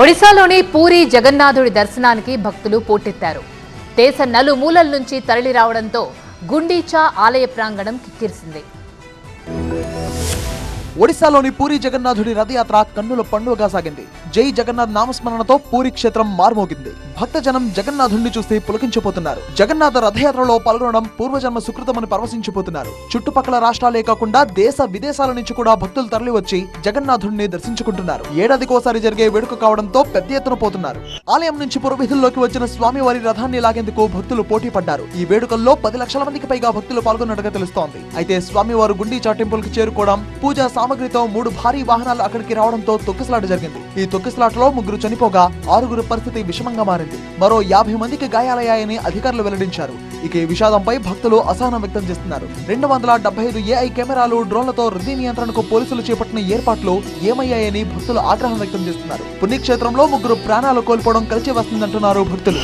ఒడిశాలోని పూరి జగన్నాథుడి దర్శనానికి భక్తులు పోటెత్తారు. దేశ నలుమూలల నుంచి తరలి రావడంతో గుండీచా ఆలయ ప్రాంగణం కిక్కిరిసింది. ఒడిశాలోని పూరి జగన్నాథుడి రథయాత్ర కన్నుల పండుగగా సాగింది. జై జగన్నాథ్ నామస్మరణతో పూరి క్షేత్రం మార్మోగింది. భక్తజనం జగన్నాథుడిని చూసి పులకించిపోతున్నారు. జగన్నాథ రథయాత్రలో పాల్గొనడం పూర్వజన్మ సుకృతమని పరవశించిపోతున్నారు. చుట్టుపక్కల రాష్ట్రాలే కాకుండా దేశ విదేశాల నుంచి కూడా భక్తులు తరలి వచ్చి జగన్నాథుడిని దర్శించుకుంటున్నారు. ఏడాదికోసారి జరిగే వేడుక కావడంతో పెద్ద ఎత్తున పోతున్నారు. ఆలయం నుంచి పురవీధుల్లోకి వచ్చిన స్వామివారి రథాన్ని లాగేందుకు భక్తులు పోటీ పడ్డారు. ఈ వేడుకల్లో 10 లక్షల మందికి పైగా భక్తులు పాల్గొన్నట్టుగా తెలుస్తోంది. అయితే స్వామివారు గుండీచా టెంపుల్ కి చేరుకోవడం, పూజా సామగ్రితో 3 భారీ వాహనాలు అక్కడికి రావడంతో తొక్కిసలాట జరిగింది. ఈ తొక్కిసలాటలో 3 చనిపోగా 6 పరిస్థితి విషమంగా మారింది. మరో 50 మందికి గాయాలయ్యాయని అధికారులు వెల్లడించారు. ఇక ఈ విషాదంపై భక్తులు అసహనం వ్యక్తం చేస్తున్నారు. 275 AI కెమెరాలు, డ్రోన్లతో రద్దీ నియంత్రణకు పోలీసులు చేపట్టిన ఏర్పాట్లు ఏమయ్యాయని భక్తులు ఆగ్రహం వ్యక్తం చేస్తున్నారు. పుణ్యక్షేత్రంలో 3 ప్రాణాలు కోల్పోవడం కలిసి వస్తుందంటున్నారు భక్తులు.